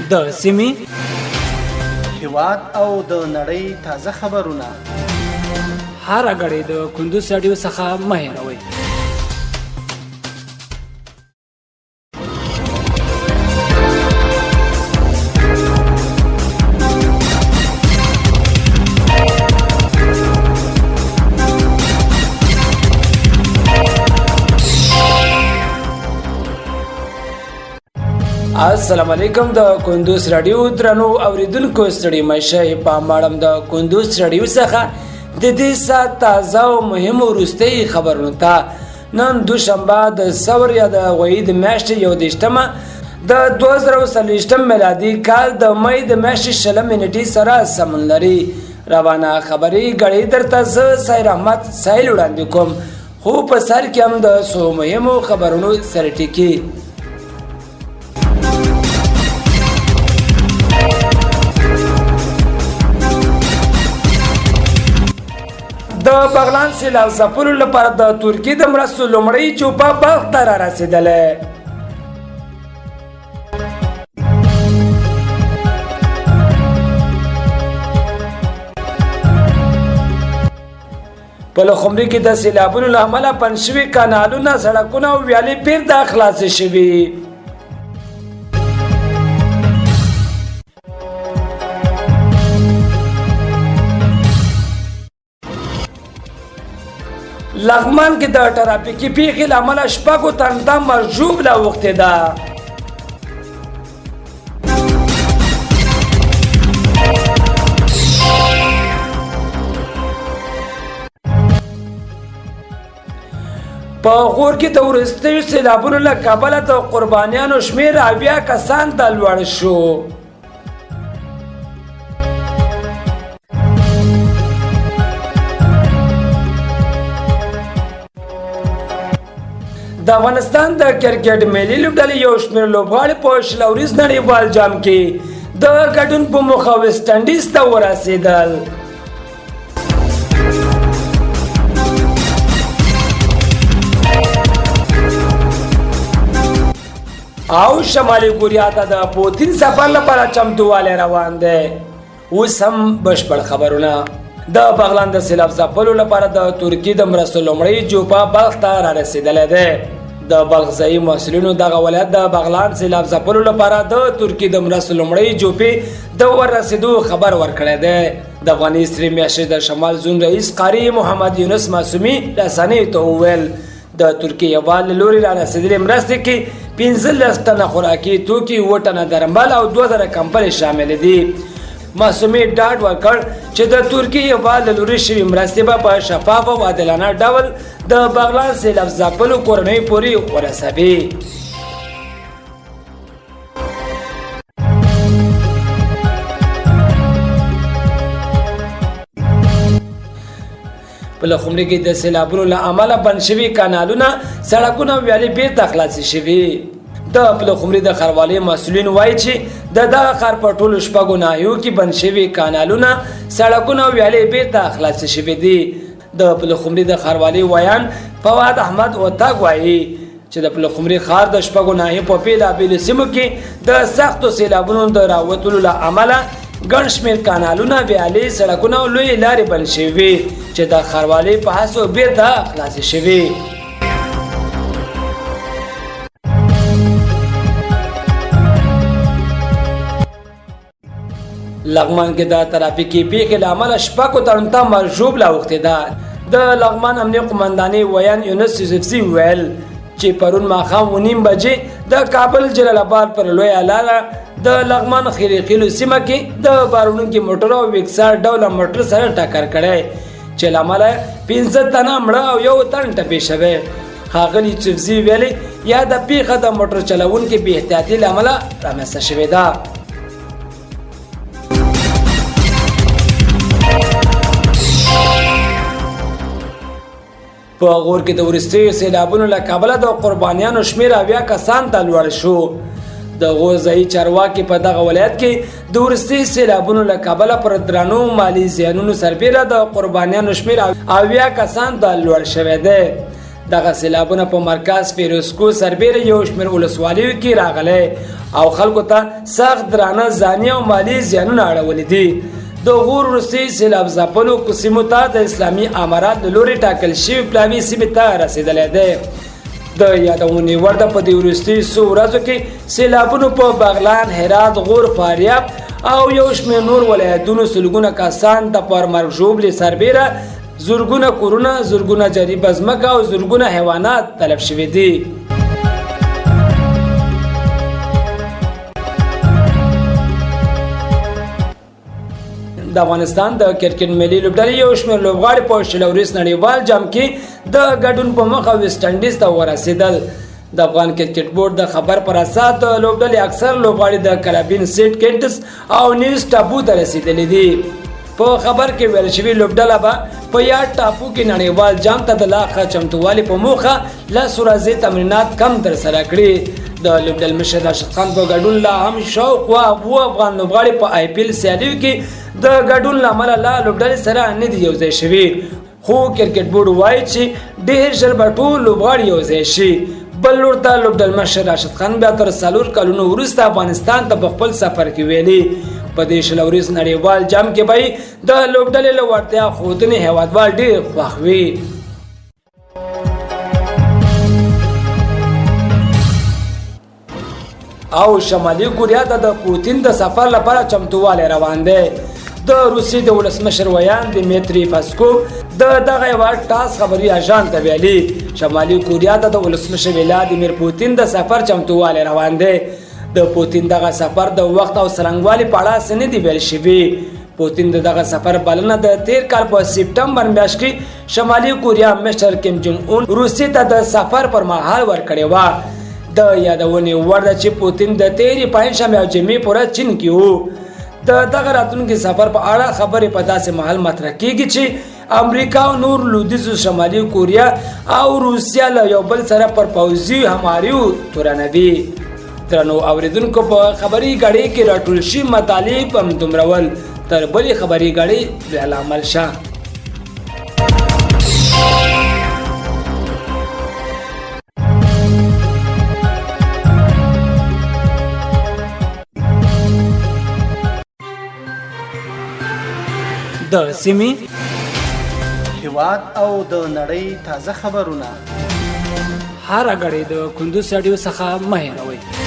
د سیمې هیواد او د نړۍ تازه خبرونه هر غړي د کندوز رادیو څخه مه هېروئ. السلام علیکم. د کندوز رادیو درنو اوریدونکو ستړي مشه په ماړم د کندوز رادیو څخه د دې سات تازه او مهم وروستي خبرونه ته نن دوشنبه د ثور یا د غوید میاشتې 21 د 2023 میلادي کال د مې د میاشتې 20 منټې سره سمون لري. روانه خبري غړي درته زه سایر احمد سایل وړاندې کوم، خو په سر کې هم د سو مهمو خبرونو سره ټکی. د بغلان سیلاب ځپلو لپاره د ترکیې د مرستو لومړۍ چوپه بلخ ته را رسېدلې. په لخمري کې د سیلابونو له امله بند شوي کانالونه، سړکونه او ویالې بیرته خلاصې شوي. لغمان کې د ټرافیکي پیښې له امله شپږو تنو ته مرګ ژوبله اوښتې ده. په غور کې د وروستیو سیلابونو له کبله د قربانیانو شمېر 80 کسان ته لوړ شو. د افغانستان د کرکټ ملي لوبډلې یو شمېر لوبغاړي په شلوریز نړیوال جام کې د ګډون په موخه ویسټ انډیز ته ورسېدل. او شمالي کوریا ته د پوتین سفر لپاره چمتووالی روان دی. اوس هم بشپړ خبرونه. د بغلان د سیلاب ځپلو لپاره د ترکیې د مرستو لومړۍ چوپه بلخ ته را رسېدلې ده. د بلخ ځایي مسؤلینو دغه ولایت د بغلان سیلاب ځپلو لپاره د ترکیې د مرستو لومړۍ چوپې د ورسېدو خبر ورکړی دی. د افغاني سترې میاشتې د شمال زون رئیس قاري محمد یونس معصومي رسنیو ته وویل د ترکیې هېواد له لوري را رسېدلې مرستې کې 15 ټنه خوراکي توکي، 7 ټنه درمل او 2000 کمپلې شامل دي. معصومي ډاډ ورکړ چې د ترکیې هېواد له لوري شوي مرستې به په شفاف او عادلانه ډول د بغلان سیلاب ځپلو کورنیو پورې ورسوي. په لخمري کې د سیلابونو له امله بند شوي کانالونه، سړکونه او ویالې بیرته خلاصې شوي. د پلخمري د ښاروالۍ مسؤلین وایي چې د دغه ښار په ټولو شپږو ناحیو کې بند شوي کانالونه، سړکونه او ویالې بیرته خلاصې شوي دي. د پلخمري د ښاروالۍ ویان فواد احمد اوتاګ وایي چې د پلخمري ښار د شپږو ناحیو په بېلابېلو سیمو کې د سختو سیلابونو د راوتلو له امله ګڼ شمېر کانالونه، ویالې، سړکونه او لویې لارې بند شوي چې د ښاروالۍ په هڅو بیرته خلاصې شوي. لغمان کې د ترافیکي پیښې له امله شپږو تنو ته مرګ ژوبله اوښتې ده. د لغمان امنیه قمندانۍ ویان یونس یوسفزي وویل چې پرون ماښام 9 بجې د کابل جلال آباد پر لویه لاره د لغمان خیریخیلو سیمه کې د بارونکي موټر او ویکسار ډوله موټر سره ټکر کړی چې له امله 15 تنه مړه او 1 تن ټپي شوی. ښاغلي یوسفزي ویلي یا د پیښه د موټر چلوونکي بې احتیاطي له امله رامنځته شوې ده. په غور کې د وروستیو سیلابونو له کبله د قربانیانو شمېر 80 کسان ته لوړ شو. د غور ځایي چارواکي په دغه ولایت کې د وروستیو سیلابونو له کبله پر درنو مالي زیانونو سربیره د قربانیانو شمېر 80 کسان ته لوړ شوی دی. دغه سیلابونه په مرکز فیروزکوه سربیره یو شمېر ولسوالیو کې راغلی او خلکو ته سخت درانه ځاني او مالي زیانونه اړولي دي. د غور وروستي سیلاب ځپلو سیمو ته د اسلامي امارات له لورې ټاکل شوي پلاوي سیمې ته رسېدلی دی. د یادونې وړ ده په دې وروستي څو ورځو کې سیلابونو په بغلان، هرات، غور، فاریاب او یو شمېر نور ولایتونو سلګونه کسان د پر مرګ ژوبلې سربیره زرګونه کورونه، زرګونه جریبه ځمکه او زرګونه حیوانات تلف شوي دي. د افغانستان د کرکټ ملي لوبډلې یو شمېر لوبغاړي په شلوریز نړیوال جام کې د ګډون په مخه ویسټ انډیز ته ورسېدل. د افغان کرکټ بورډ د خبر پر اساس د لوبډلې اکثر لوبغاړي د کارابین سیټ کینټس او نیوز ټاپو ته رسېدلي دي. په خبر کې ویل شوي لوبډله به په یاد ټاپو کې نړیوال جام ته د لا ښه چمتووالي په موخه لسو ورځې تمرینات کم ترسره کړي. د لوبډل مشر راشد خان په ګډون لا هم شاوخوا 7 افغان لوبغاړي په آی پی ایل سیالیو کې د ګډون له امله لا لوبډلې سره نه دي یوځای شوي، خو کرکټ بورډ وایي چې ډېر ژر به ټول لوبغاړي یوځای شي. بل لور ته لوبډل مشر راشد خان بیا تر 4 کلونو وروسته افغانستان ته په خپل سفر کې ویلي په دې شلوریز نړیوال جام کې به د لوبډلې له وړتیا ښودنې هیوادوال ډېر خوښ وي. او شمالي کوریا ته د پوتین د سفر لپاره چمتووالی روان دی. د روسیې د ولسمشر ویان دیمیتری پاسکوف دغه یوه ټاس خبري اژانس ته ویلي شمالي کوریا ته د ولسمشر ولادیمیر پوتین د سفر چمتووالی روان دی. د پوتین دغه سفر د وخت او څرنګوالي په اړه څه نه دي ویل شوي. پوتین د دغه سفر بلنه د تیر کال په سپټمبر میاشت کې شمالي کوریا مشر کیم جونګ اون روسیې ته د سفر پر مهال ورکړې وه. د یادونې وړ ده چې پوتین د تیرې پنجشنبې او جمعې په ورځ چین کې و. د دغه راتلونکي سفر په اړه خبرې په داسې مهال مطرح کیږي چې امریکا او نور لویدیځو شمالي کوریا او روسیا له یو بل سره پر پوځي هماریو تورنوي. درنو اوریدونکو په خبري غړې کې راټول شي مطالب هم دومرول تر بلې خبري غړې بیا عمل شه. د سیمې هیواد او د نړۍ تازه خبرونه هر غړي د کندوز رادیو څخه مه هېروئ.